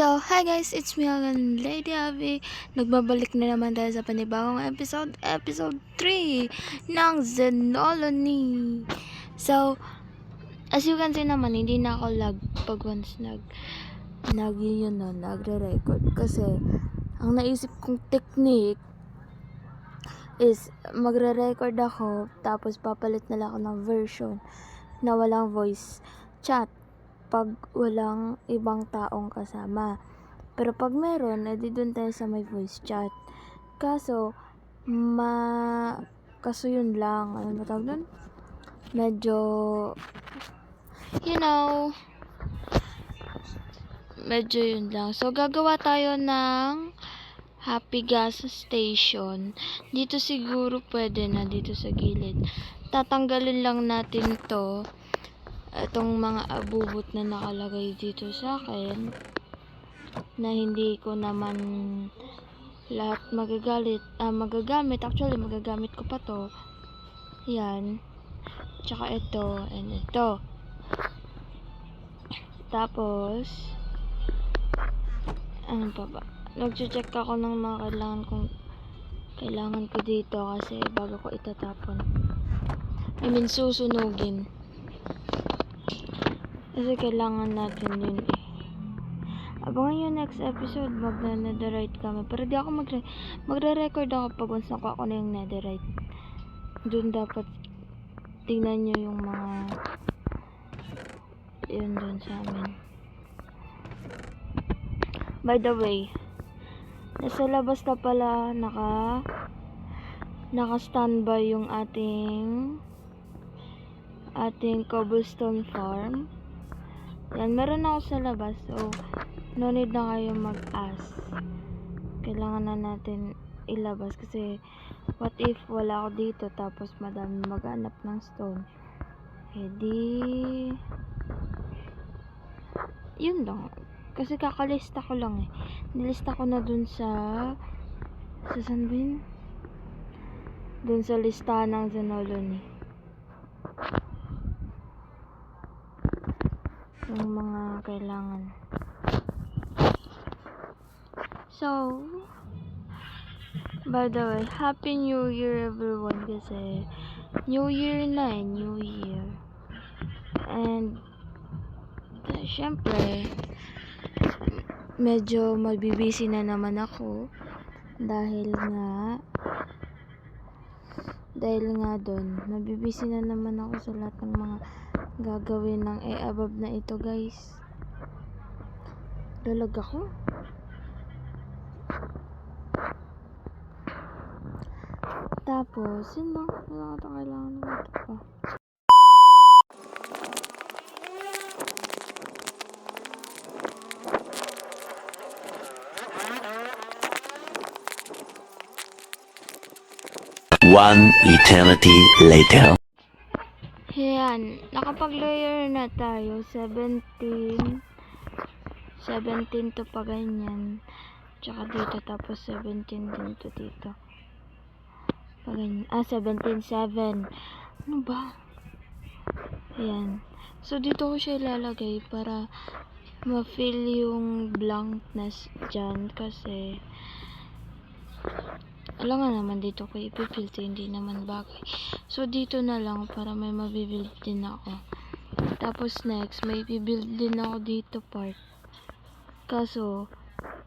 So, hi guys, it's me again, Lady Abby. Nagbabalik na naman tayo sa panibagong episode 3 ng Zenolony. So, as you can see naman, hindi na ako lag pag once nagre-record. Kasi, ang naisip kong technique is magre-record ako, tapos papalit na lang ako ng version na walang voice chat pag walang ibang taong kasama. Pero pag meron, edi dun tayo sa may voice chat. Kaso yun lang. Ano ba tawag dun? Medyo, medyo yun lang. So, gagawa tayo ng Happy Gas Station. Dito siguro pwede na, dito sa gilid. Tatanggalin lang natin to. Itong mga abubot na nakalagay dito sa akin na hindi ko naman lahat magagamit. Actually, magagamit ko pa to. Yan. Tsaka ito and ito. Tapos, ano pa ba? Nag-check ako ng mga kailangan ko dito kasi bago ko itatapon. Susunugin. Kasi kailangan natin yun eh. Abangan yung next episode, mag-netherite kami. Pero di ako magre-record ako pag once nakuha ko na yung netherite. Doon dapat tingnan nyo yung mga yun doon sa amin. By the way, nasa labas na pala naka-standby yung ating cobblestone farm. Yan, meron ako sa labas. So, no need na kayo mag-ask. Kailangan na natin ilabas kasi what if wala ako dito tapos madami maghanap ng stone. Di yun lang. Kasi kakalista ko lang eh. Nilista ko na dun sa saan ba yun? Dun sa listahan ng Zenolony. Yung mga kailangan. So, by the way, Happy New Year everyone kasi New Year na eh, New Year. And syempre medyo mabibisi na naman ako dahil nga doon, mabibisi na naman ako sa lahat ng mga gagawin ng above na ito guys. Lalag ako. Tapos, yun lang. Kailangan ko ito pa. One eternity later. Yan, nakapag-layer na tayo. 17 to pa ganyan. Tsaka dito, tapos 17 din to dito. Pa ganyan. 17, 7. Ano ba? Ayan. So, dito ko siya ilalagay para ma-fill yung blankness dyan kasi wala nga naman dito ko ipibuild, hindi naman bagay. So, dito na lang para may mabibuild din ako. Tapos, next, may ipibuild din ako dito part. Kaso,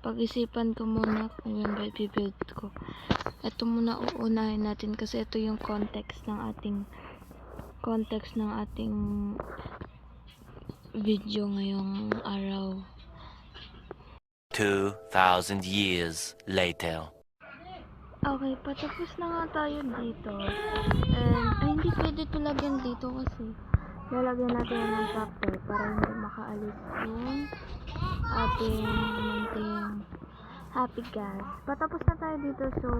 pag-isipan ko muna kung yun ba ipibuild ko. Ito muna uunahin natin kasi ito yung context ng ating video ngayong araw. 2,000 years later. Okay, patapos na nga tayo dito. And, hindi pwede ito lagyan dito kasi lalagyan natin ng tractor para hindi makaalis yung ating happy gas. Patapos na tayo dito, so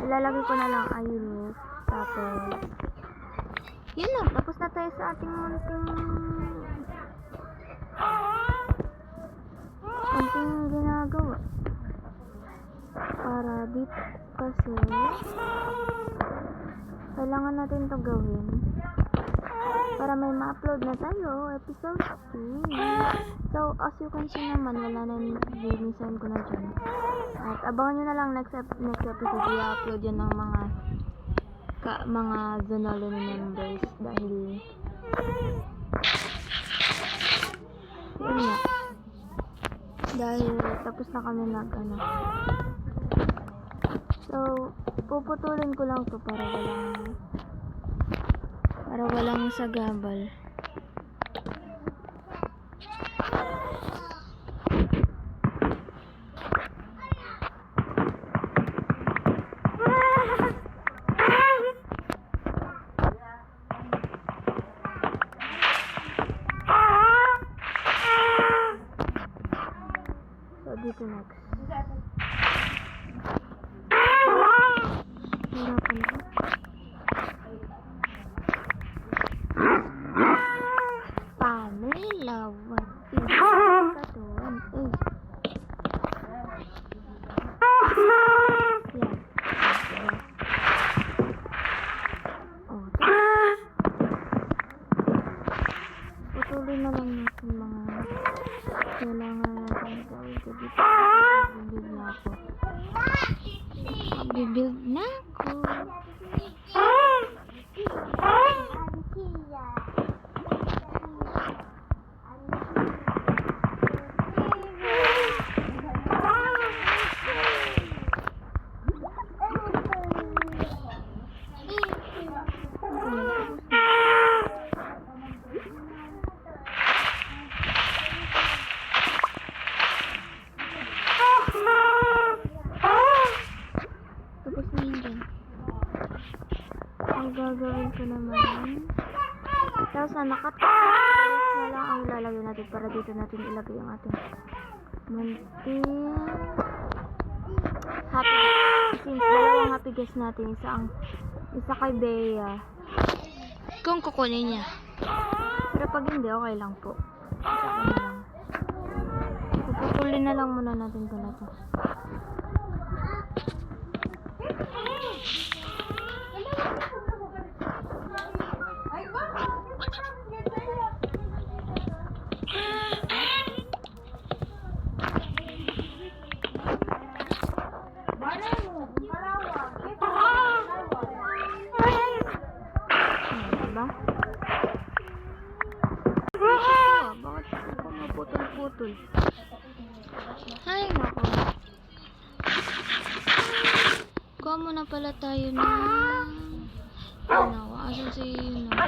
ilalagay ko na lang ay roof. Tapos, yun lang, tapos na tayo sa ating munting ginagawa. Para dito kasi kailangan natin to gawin para may ma-upload na tayo, episode 2. So, as you can see naman, wala na linisan ko na dyan. At abangan nyo na lang next episode, i-upload yan ng mga Zonalo members dahil yun nga. Dahil tapos na kami So, puputulin ko lang to para walang sagabal. So, dito next. Hirapan ko. Lawat. Katuan. Patuloy na lang natin mga kailangan natin gawin ko dito. Magbibuild na ako. Tapos na yun dyan. Ang gagawin ko naman. Tapos na nakatapos na lang ang ilalagay natin para dito natin ilagay ang ating munting happy guest. Since dalawang happy guest natin, isa kay Bea. Kung kukunin niya. Pero pag hindi, okay lang po. Isa ko na lang. Puputulin na lang muna natin ito na to. Bakit ako maputol-putol? Ay, nako. Kuha muna pala tayo ng asan si yun na?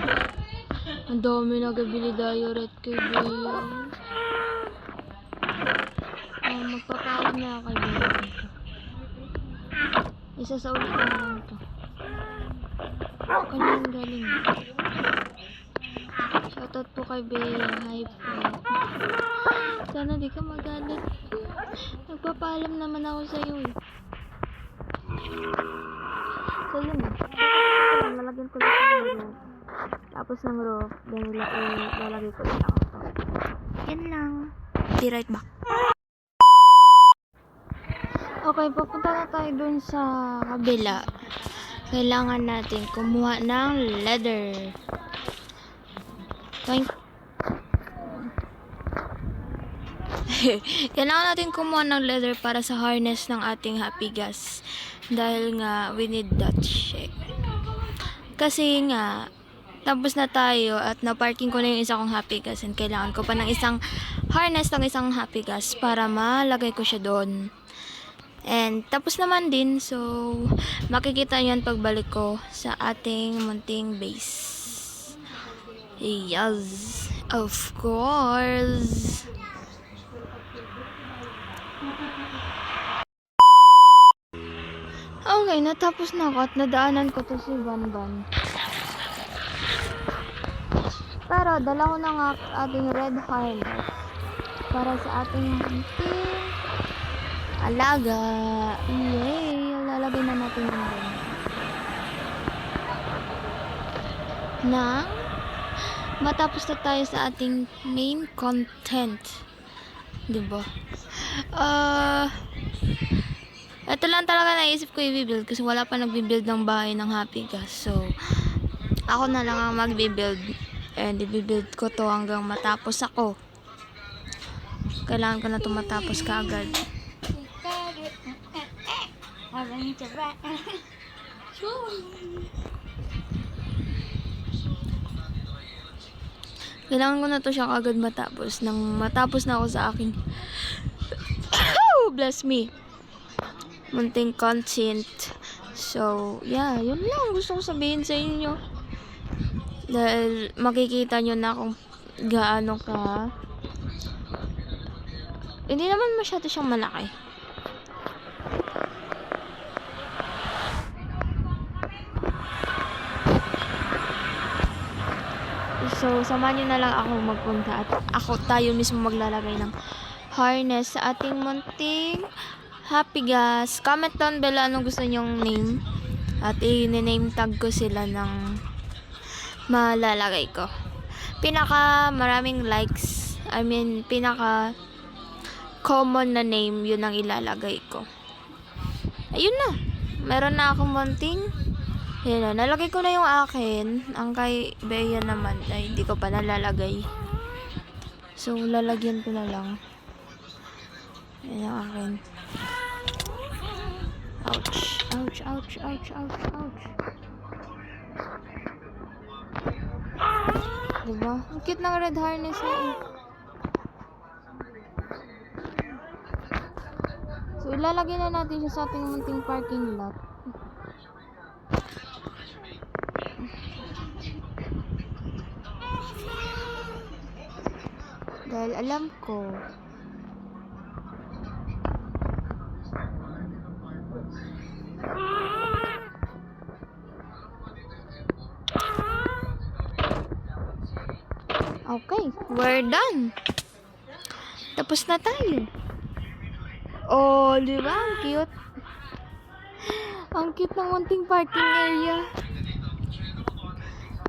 Ang dami nagabili diorite kay Bea. Magpapawag na kay Bea dito. Isa sa ulit na lang ito. Kanyan galing. Shoutout po kay Bea. Hi po. Sana di ka magalit. Nagpapaalam naman ako sa'yo eh. So yun na. Lalagyan ko lang ng roof. Tapos ng roof, lalagay ko lang ito. Yan lang. Be right back. Okay, papunta na tayo dun sa kabila. Kailangan natin kumuha ng leather. Kailangan natin kumuha ng leather para sa harness ng ating happy gas. Dahil nga, we need that shit. Kasi nga, tapos na tayo at na-parking ko na yung isa kong happy gas and kailangan ko pa ng isang harness ng isang happy gas para malagay ko siya doon. And tapos naman din, so makikita nyo yan pagbalik ko sa ating munting base. Yes, of course. Okay, natapos na ako at nadaanan ko to si Banban. Pero dala ko na nga ating red highlight para sa ating munting alaga. Yay! Lalagay na natin yung ganyan. Na matapos na tayo sa ating main content. Diba? Ito lang talaga naisip ko i-build kasi wala pa nagbi-build ng bahay ng happy gas. So, ako na lang ang magbi-build. And i-build ko to hanggang matapos ako. Kailangan ko na to matapos kaagad. Kailangan ko na to siya kaagad matapos. Nang matapos na ako sa aking bless me, munting content. So, yeah, yun lang gusto ko sabihin sa inyo. Dahil makikita nyo na kung gaano ka. Hindi naman masyado siyang malaki. So, samahan nyo na lang ako magpunta at tayo mismo maglalagay ng harness sa ating munting happy gas. Comment down below anong gusto nyong name at i-name tag ko sila ng malalagay ko. Pinaka maraming likes, pinaka common na name, yun ang ilalagay ko. Ayun na, meron na akong munting. Yan na, nalagay ko na yung akin. Ang kay Bea naman ay hindi ko pa nalalagay. So, lalagyan ko na lang. Yan ang akin. Ouch. Ouch, ouch, ouch, ouch, ouch. Diba? Ang cute ng red harness niya eh. So, ilalagay na natin siya sa ating munting parking lot. Dahil alam ko okay, we're done. Tapos na tayo. Oh, di ba? Ang cute. Ang cute ng munting parking area.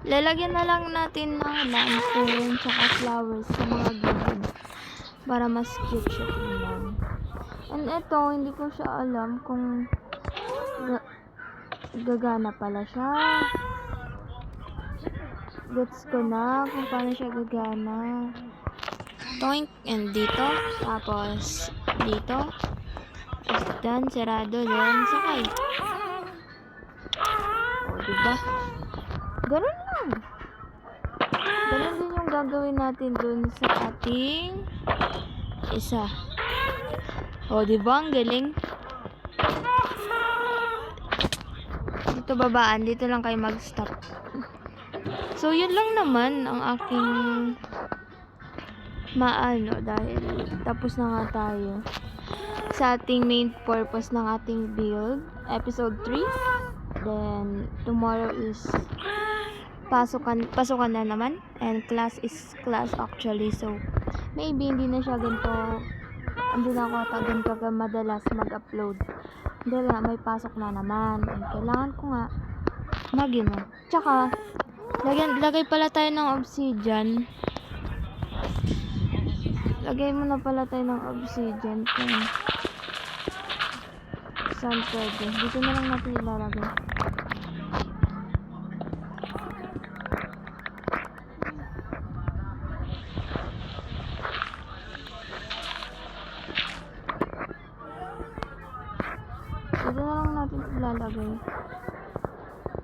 Lalagyan na lang natin ng lantern tsaka flowers sa mga gilid para mas cute siya tingnan. And ito, hindi ko siya alam kung gagana pala siya. Gets ko na kung paano siya gagana. Toink, and dito. Tapos, dito. Tapos dyan, sarado. Then, sakay. O, diba? Ganun lang. Ganun din yung gagawin natin dun sa ating isa. O, diba? Ang galing. Dito babaan. Dito lang kayo mag-stop. So, yun lang naman ang aking dahil tapos na nga tayo sa ating main purpose ng ating build. Episode 3. Then, tomorrow is pasukan na naman. And class is class actually. So, maybe hindi na siya ganito. Hindi na ako ganito madalas mag-upload. Dahil nga, may pasok na naman. And kailangan ko nga Tsaka, lagay pala tayo ng obsidian. Lagay muna pala tayo ng obsidian kung saan pwede. Dito na lang natin ilalagay. Dito na lang natin ilalagay.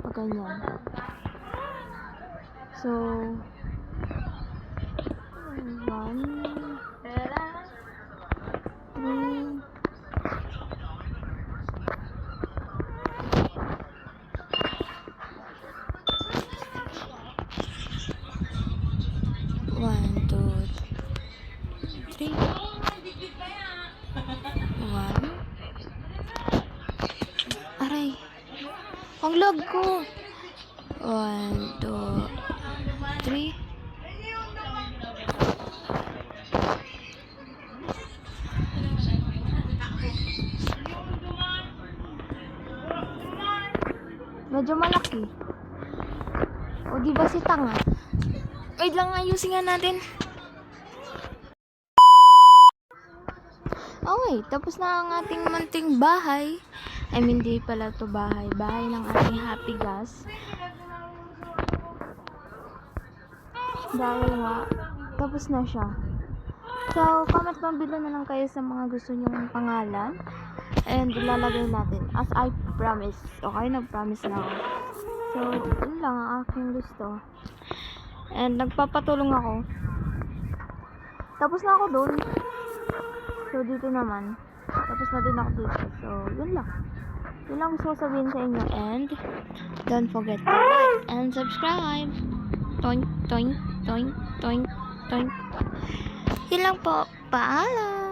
Pag ganyan. So, 1, 3, aray, ang lag ko. 1, 2, 3. Medyo malaki. O, di ba si tanga? Wait lang, ayusin nga natin. Okay, tapos na ang ating munting bahay. I mean, di pala to bahay. Bahay ng ating happy gas. Dahil nga, tapos na siya. So, comment down below na lang kayo sa mga gusto nyong pangalan. And ilalagay natin. As I promise. Okay, nag-promise na ako. So, yun lang ang aking gusto. And nagpapatulong ako. Tapos na ako doon. So, dito naman. Tapos na din ako dito. So, yun lang. Yun lang gusto ko sabihin sa inyo. And, don't forget to like and subscribe. Toink, toink, toink, toink, toink. Yun lang po. Paalam!